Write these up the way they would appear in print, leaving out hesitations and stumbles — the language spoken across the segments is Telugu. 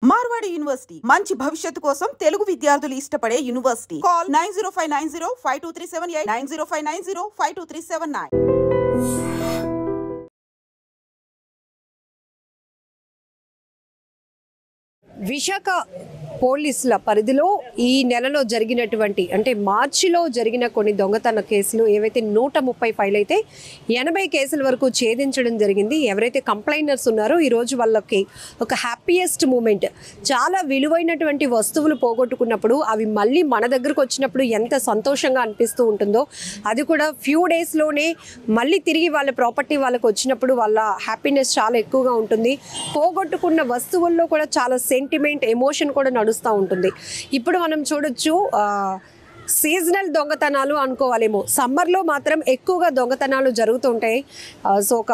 మార్వాడి యూనివర్సిటీ మంచి భవిష్యత్తు కోసం తెలుగు విద్యార్థులు ఇష్టపడే యూనివర్సిటీ. కాల్ 9059052378 9059052379. విశాఖ పోలీసుల పరిధిలో ఈ నెలలో జరిగినటువంటి అంటే మార్చిలో జరిగిన కొన్ని దొంగతన కేసులు ఏవైతే 130 ఫైల్ అయితే 80 కేసుల వరకు ఛేదించడం జరిగింది. ఎవరైతే కంప్లైనర్స్ ఉన్నారో ఈరోజు వాళ్ళకి ఒక హ్యాపీయెస్ట్ మూమెంట్. చాలా విలువైనటువంటి వస్తువులు పోగొట్టుకున్నప్పుడు అవి మళ్ళీ మన దగ్గరకు వచ్చినప్పుడు ఎంత సంతోషంగా అనిపిస్తూ ఉంటుందో అది కూడా ఫ్యూ డేస్లోనే మళ్ళీ తిరిగి వాళ్ళ ప్రాపర్టీ వాళ్ళకి వచ్చినప్పుడు వాళ్ళ హ్యాపీనెస్ చాలా ఎక్కువగా ఉంటుంది. పోగొట్టుకున్న వస్తువుల్లో కూడా చాలా సెంటిమెంట్ ఎమోషన్ కూడా నడుస్తూ ఉంటుంది. ఇప్పుడు మనం చూడొచ్చు సీజనల్ దొంగతనాలు అనుకోవాలేమో, సమ్మర్లో మాత్రం ఎక్కువగా దొంగతనాలు జరుగుతుంటాయి. సో ఒక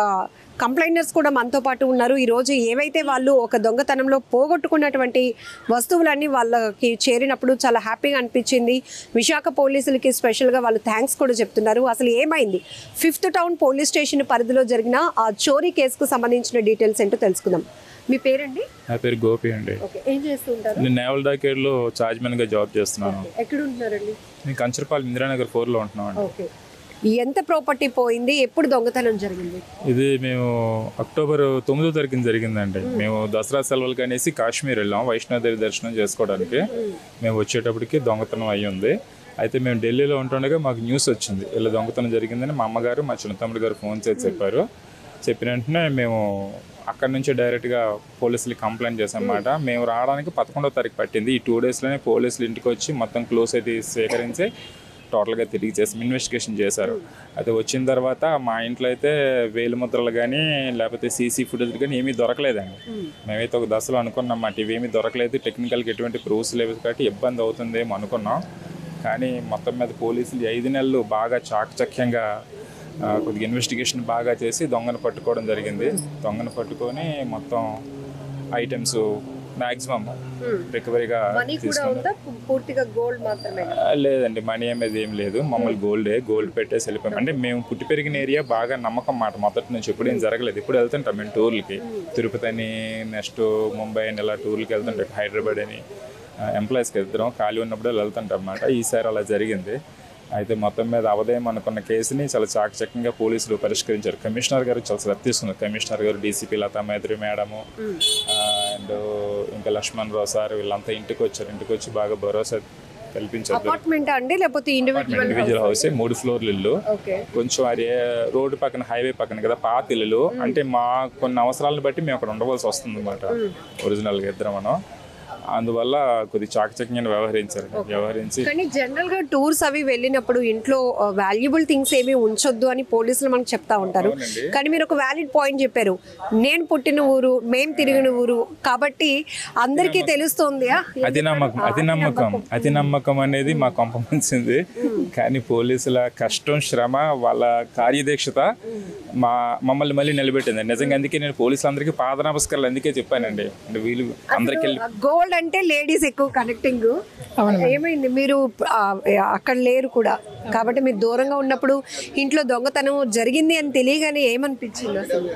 కంప్లైనర్స్ కూడా మనతో పాటు ఉన్నారు. ఈరోజు ఏవైతే వాళ్ళు ఒక దొంగతనంలో పోగొట్టుకున్నటువంటి వస్తువులన్నీ వాళ్ళకి చేరినప్పుడు చాలా హ్యాపీగా అనిపించింది. విశాఖ పోలీసులకి స్పెషల్గా వాళ్ళు థ్యాంక్స్ కూడా చెప్తున్నారు. అసలు ఏమైంది 5th టౌన్ పోలీస్ స్టేషన్ పరిధిలో జరిగిన ఆ చోరీ కేసుకు సంబంధించిన డీటెయిల్స్ ఏంటో తెలుసుకుందాం. మీ పేరండి? నా పేరు గోపి అండి. ఏం చేస్తుంటారు? నేను నేవల్ డాకేడ్లో చార్జ్మెన్గా జాబ్ చేస్తున్నాను. ఎక్కడ ఉంటున్నారండి? నేను కంచరపాలెం ఇందిరానగర్ 4లో ఉంటున్నాను. ఓకే. ఎంత ప్రాపర్టీ పోయింది? ఎప్పుడు దొంగతనం జరిగింది? ఇది మేము అక్టోబర్ 9వ తారీఖున జరిగిందండి. మేము దసరా సెలవులకి అనేసి కాశ్మీర్ వెళ్ళాం వైష్ణోదేవి దర్శనం చేసుకోవడానికి. మేము వచ్చేటప్పటికి దొంగతనం అయ్యింది. అయితే మేము ఢిల్లీలో ఉంటుండగా మాకు న్యూస్ వచ్చింది ఇలా దొంగతనం జరిగిందని. మా అమ్మగారు మా చిన్న తమ్ముడు గారు ఫోన్ చేసి చెప్పారు. చెప్పిన వెంటనే మేము అక్కడి నుంచి డైరెక్ట్గా పోలీసులకి కంప్లైంట్ చేసామన్నమాట. మేము రావడానికి 11వ తారీఖు పట్టింది. ఈ 2 డేస్లోనే పోలీసులు ఇంటికి వచ్చి మొత్తం క్లోజ్ అయితే స్వీకరించి టోటల్గా తిరిగి చేసి ఇన్వెస్టిగేషన్ చేశారు. అయితే వచ్చిన తర్వాత మా ఇంట్లో అయితే వేలిముద్రలు కానీ లేకపోతే సీసీ ఫుటేజ్ కానీ ఏమీ దొరకలేదండి. మేమైతే ఒక దశలో అనుకున్నాం మాట ఇవేమీ దొరకలేదు, టెక్నికల్గా ఎటువంటి ప్రూఫ్స్ లేవు కాబట్టి ఇబ్బంది అవుతుందేమో అనుకున్నాం. కానీ మొత్తం మీద పోలీసులు 5 నెలలు బాగా చాకచక్యంగా కొద్దిగా ఇన్వెస్టిగేషన్ బాగా చేసి దొంగను పట్టుకోవడం జరిగింది. దొంగను పట్టుకొని మొత్తం ఐటమ్స్ మ్యాక్సిమం రికవరీగా లేదండి. మనీ అనేది ఏం లేదు, మమ్మల్ని గోల్డ్ పెట్టేసి వెళ్ళిపోయాం. అంటే మేము పుట్టి పెరిగిన ఏరియా బాగా నమ్మకం మాట మొదటి నుంచి ఎప్పుడు ఏం జరగలేదు. ఇప్పుడు వెళ్తుంటాం మేము టూర్లకి, తిరుపతి అని నెక్స్ట్ ముంబై అని ఇలా టూర్లకి వెళ్తుంటాం, హైదరాబాద్ అని ఎంప్లాయీస్కి వెళ్తాం, ఖాళీ ఉన్నప్పుడు వెళ్తుంటాం అన్నమాట. ఈసారి అలా జరిగింది. అయితే మొత్తం మీద అవదేం అనుకున్న కేసుని చాలా చాకచక్యంగా పోలీసులు పరిష్కరించారు. కమిషనర్ గారు చాలా శ్రద్ధ తీసుకున్నారు. కమిషనర్ గారు, DCP Latha Maitri madam and ఇంకా లక్ష్మణ్ రావు సార్ వీళ్ళంతా ఇంటికి వచ్చారు. ఇంటికి వచ్చి బాగా భరోసా కల్పించారు. ఇండివిజువల్ హౌస్ 3 ఫ్లోర్లు ఇల్లు, కొంచెం అది రోడ్డు పక్కన హైవే పక్కన కదా పాత ఇల్లు. అంటే మా కొన్ని అవసరాలను బట్టి మేము అక్కడ ఉండవలసి వస్తుంది అన్నమాట ఒరిజినల్గా ఇద్దరం మనం. అందువల్ల కొద్ది చాకచక్యంగా వ్యవహరించి కానీ జనరల్ గా టూర్స్ అవి వెళ్ళినప్పుడు ఇంట్లో వాల్యుబుల్ థింగ్స్ ఏమి ఉంచొద్దు అని పోలీసులు మనకు చెప్తా ఉంటారు. కానీ మీరు ఒక వ్యాలిడ్ పాయింట్ చెప్పారు, నేను పుట్టిన ఊరు, మేము తిరిగిన ఊరు కాబట్టి అందరికీ తెలుస్తుంది. అతి నమ్మకం అనేది మాకు కంపల్సింది. కానీ పోలీసుల కష్టం, శ్రమ, వాళ్ళ కార్యదీక్షత మమ్మల్ని మళ్ళీ నిలబెట్టింది నిజంగా. అందుకే నేను పోలీసులందరికీ పాద నమస్కారాలు అందుకే చెప్పానండి. అంటే వీళ్ళు అందరికి గోల్డ్ అంటే లేడీస్ ఎక్కువ కనెక్టింగ్. ఏమైంది? మీరు అక్కడ లేరు కూడా కాబట్టి మీరు దూరంగా ఉన్నప్పుడు ఇంట్లో దొంగతనం జరిగింది అని తెలియగానే ఏమనిపించింది? అసలు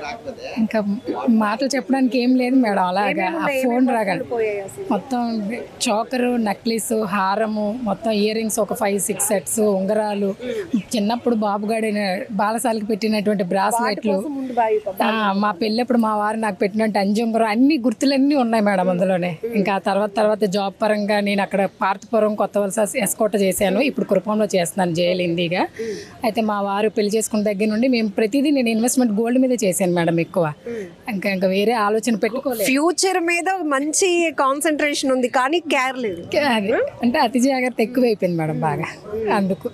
ఇంకా మాటలు చెప్పడానికి ఏం లేదు మేడం. అలాగా ఫోన్ రాగానే మొత్తం చోకరు, నక్లీస్, హారము, మొత్తం ఇయర్ రింగ్స్ ఒక 5-6 సెట్స్, ఉంగరాలు, చిన్నప్పుడు బాబుగాడి బాలసాలకి పెట్టినటువంటి బ్రాస్లెట్లు, మా పెళ్ళప్పుడు మా వారు నాకు పెట్టినట్టు అంజుంగరం, అన్ని గుర్తులన్నీ ఉన్నాయి మేడం అందులోనే. ఇంకా తర్వాత జాబ్ పరంగా నేను అక్కడ పార్థపురం కొత్త వలస ఎస్కోట చేశాను. ఇప్పుడు కురుపంలో చేస్తున్నాను జైలు హిందీగా. అయితే మా వారు పెళ్లి చేసుకున్న దగ్గర నుండి మేము ప్రతిదీ నేను ఇన్వెస్ట్మెంట్ గోల్డ్ మీద చేశాను మేడం ఎక్కువ. ఇంకా వేరే ఆలోచన పెట్టుకోలేదు. ఫ్యూచర్ మీద మంచి కాన్సన్ట్రేషన్ ఉంది కానీ కేర్ లేదు. అంటే అతి జాగ్రత్త ఎక్కువైపోయింది మేడం బాగా. అందుకు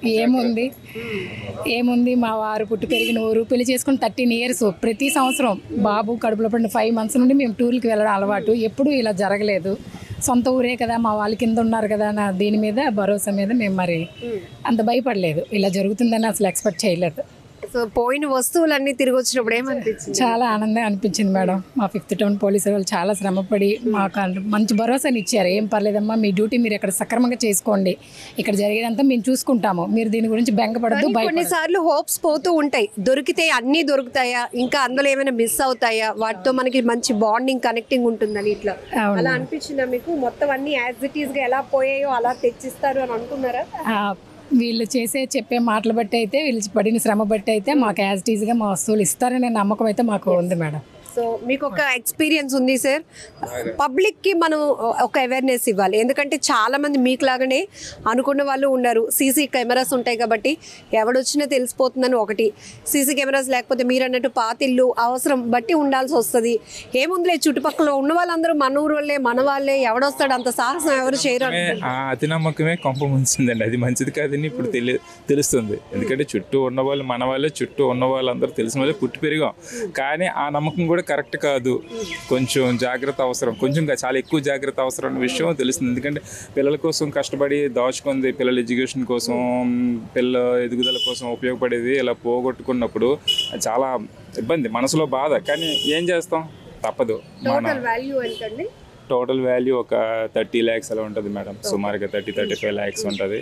ఏముంది మా వారు పుట్టి పెరిగిన ఊరు, పెళ్లి చేసుకుని 13 years, ప్రతి సంవత్సరం బాబు కడుపులో పడిన 5 months నుండి మేము టూర్కి వెళ్ళడం అలవాటు. ఎప్పుడు ఇలా జరగలేదు. సొంత ఊరే కదా, మా వాళ్ళ కింద ఉన్నారు కదా నా దీని మీద భరోసా మీద మేము మరి అంత భయపడలేదు. ఇలా జరుగుతుందని అసలు ఎక్స్పెక్ట్ చేయలేదు. సో పోయిన వస్తువులన్నీ తిరిగి వచ్చినప్పుడు ఏమనిపించింది? చాలా ఆనందం అనిపించింది మేడం. మా 5th టౌన్ పోలీసు వాళ్ళు చాలా శ్రమపడి మాకు మంచి భరోసాని ఇచ్చారు. ఏం పర్లేదమ్మా, మీ డ్యూటీ మీరు ఇక్కడ సక్రమంగా చేసుకోండి, ఇక్కడ జరిగేదంతా మేము చూసుకుంటాము, మీరు దీని గురించి బెంగపడద్దు. కొన్నిసార్లు హోప్స్ పోతూ ఉంటాయి, దొరికితే అన్నీ దొరుకుతాయా, ఇంకా అందులో ఏమైనా మిస్ అవుతాయా, వాటితో మనకి మంచి బాండింగ్ కనెక్టింగ్ ఉంటుందని ఇట్లా అలా అనిపించిందా మీకు? మొత్తం అన్ని యాజ్ ఇట్ ఈస్ గా ఎలా పోయాయో అలా తెచ్చిస్తారు అని అనుకున్నారా? వీళ్ళు చెప్పే మాటలు బట్టి అయితే, వీళ్ళు పడిన శ్రమ బట్టి అయితే మాకు యాజ్ ఇట్ ఈస్గా మా వస్తువులు ఇస్తారనే నమ్మకం అయితే మాకు ఉంది మేడం. సో మీకు ఒక ఎక్స్పీరియన్స్ ఉంది సార్, పబ్లిక్కి మనం ఒక అవేర్నెస్ ఇవ్వాలి. ఎందుకంటే చాలామంది మీకు లాగానే అనుకున్న వాళ్ళు ఉన్నారు. సీసీ కెమెరాస్ ఉంటాయి కాబట్టి ఎవడొచ్చినా తెలిసిపోతుందని ఒకటి, సీసీ కెమెరాస్ లేకపోతే మీరు అన్నట్టు పాతిళ్ళు అవసరం బట్టి ఉండాల్సి వస్తుంది. ఏముందిలే చుట్టుపక్కల ఉన్న వాళ్ళందరూ మన ఊరు వాళ్ళే, మన వాళ్ళే, ఎవడొస్తాడు అంత సాహసం ఎవరు చేయరు. అతి నమ్మకమే కొంప ముంచిందండి. అది మంచిది కాదని ఇప్పుడు తెలుస్తుంది. ఎందుకంటే చుట్టూ ఉన్న వాళ్ళు మన వాళ్ళే, చుట్టూ ఉన్న వాళ్ళందరూ తెలిసిన వాళ్ళే పుట్టి పెరిగాం. కానీ ఆ నమ్మకం కూడా కరెక్ట్ కాదు. కొంచెం జాగ్రత్త అవసరం, కొంచెం చాలా ఎక్కువ జాగ్రత్త అవసరం అనే విషయం తెలుస్తుంది. ఎందుకంటే పిల్లల కోసం కష్టపడి దాచుకుంది, పిల్లల ఎడ్యుకేషన్ కోసం, పిల్లల ఎదుగుదల కోసం ఉపయోగపడేది ఇలా పోగొట్టుకున్నప్పుడు చాలా ఇబ్బంది, మనసులో బాధ. కానీ ఏం చేస్తాం, తప్పదు. టోటల్ వాల్యూ ఒక 30 lakhs అలా ఉంటుంది మేడం, సుమారుగా 30-35 lakhs ఉంటుంది.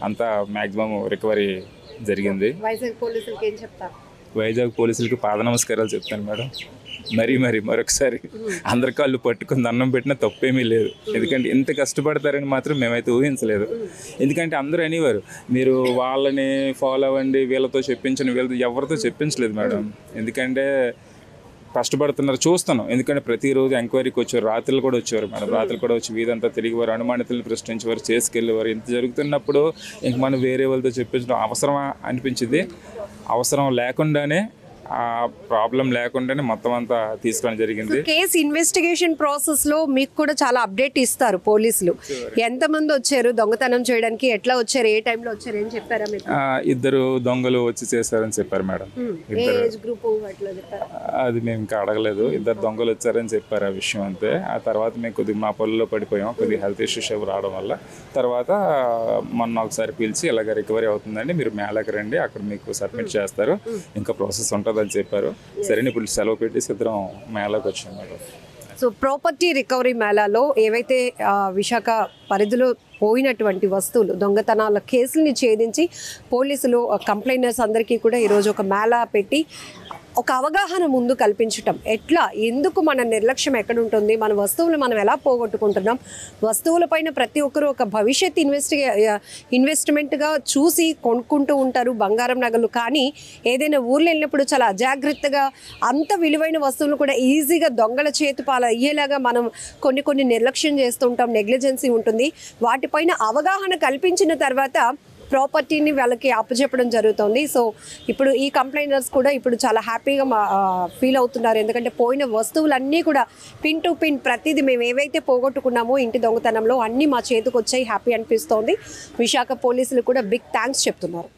అంతా మ్యాక్సిమం రికవరీ జరిగింది. వైజాగ్ పోలీసులకి పాద నమస్కారాలు చెప్తాను మేడం. మరొకసారి అందరి కాళ్ళు పట్టుకుని దండం పెట్టినా తప్పేమీ లేదు. ఎందుకంటే ఇంత కష్టపడతారని మాత్రం మేమైతే ఊహించలేదు. ఎందుకంటే అందరూ అనేవారు, మీరు వాళ్ళని ఫాలో అవ్వండి, వీళ్ళతో చెప్పించండి, వీళ్ళతో ఎవరితో చెప్పించలేదు మేడం. ఎందుకంటే కష్టపడుతున్నారు, చూస్తాను. ఎందుకంటే ప్రతిరోజు ఎంక్వైరీకి వచ్చారు, రాత్రులు కూడా వచ్చేవారు మేడం. రాత్రులు కూడా వచ్చి వీధంతా తిరిగేవారు, అనుమానితులను ప్రశ్నించేవారు, చేసుకెళ్ళేవారు. ఇంత జరుగుతున్నప్పుడు ఇంక మనం వేరే వాళ్ళతో చెప్పించడం అవసరమా అనిపించింది. అవసరం లేకుండానే, ఆ ప్రాబ్లం లేకుండానే మొత్తం అంతా తీసుకోవడం జరిగింది. కేసు ఇన్వెస్టిగేషన్ ప్రాసెస్ లో మీకు కూడా చాలా అప్డేట్ ఇస్తారు పోలీసులు. ఎంతమంది వచ్చారు దొంగతనం చేయడానికి, ఎట్లా వచ్చారు, ఏ టైంలో వచ్చారు, ఏం చెప్పారా మీకు? 2 దొంగలు వచ్చి చేశారని చెప్పారు మేడం. అది మేము ఇంకా అడగలేదు. 2 దొంగలు వచ్చారని చెప్పారు, ఆ విషయం అంతే. ఆ తర్వాత మేము కొద్దిగా మా పనుల్లో పడిపోయాం, కొద్దిగా హెల్త్ ఇష్యూస్ రావడం వల్ల. తర్వాత మొన్న ఒకసారి పిలిచి ఇలాగ రికవరీ అవుతుందండి, మీరు మేళకి రండి, అక్కడ మీకు సబ్మిట్ చేస్తారు, ఇంకా ప్రాసెస్ ఉంటుంది అని చెప్పారు. సరే ఇప్పుడు సెలవు పెట్టేసి ఇద్దరం మేళకు వచ్చాం మేడం. సో ప్రాపర్టీ రికవరీ మేళాలో ఏవైతే విశాఖ పరిధిలో పోయినటువంటి వస్తువులు, దొంగతనాల కేసుల్ని ఛేదించి పోలీసులు కంప్లైనర్స్ అందరికీ కూడా ఈరోజు ఒక మేళా పెట్టి ఒక అవగాహన ముందు కల్పించటం, ఎట్లా ఎందుకు మన నిర్లక్ష్యం ఎక్కడ ఉంటుంది, మన వస్తువులు మనం ఎలా పోగొట్టుకుంటున్నాం, వస్తువులపైన ప్రతి ఒక్కరూ ఒక భవిష్యత్ ఇన్వెస్ట్మెంట్గా చూసి కొనుక్కుంటూ ఉంటారు బంగారం నగలు. కానీ ఏదైనా ఊర్లో వెళ్ళినప్పుడు చాలా అజాగ్రత్తగా అంత విలువైన వస్తువులు కూడా ఈజీగా దొంగల చేతిపాల అయ్యేలాగా మనం కొన్ని నిర్లక్ష్యం చేస్తుంటాం, నెగ్లిజెన్సీ ఉంటుంది. వాటిపైన అవగాహన కల్పించిన తర్వాత ప్రాపర్టీని వాళ్ళకి అప్పచెప్పడం జరుగుతుంది. సో ఇప్పుడు ఈ కంప్లైనర్స్ కూడా ఇప్పుడు చాలా హ్యాపీగా ఫీల్ అవుతున్నారు. ఎందుకంటే పోయిన వస్తువులన్నీ కూడా పిన్ టు పిన్ ప్రతిదీ మేము ఏవైతే పోగొట్టుకున్నామో ఇంటి దొంగతనంలో అన్నీ మా చేతికి వచ్చాయి, హ్యాపీ అనిపిస్తోంది. విశాఖ పోలీసులు కూడా బిగ్ థ్యాంక్స్ చెప్తున్నారు.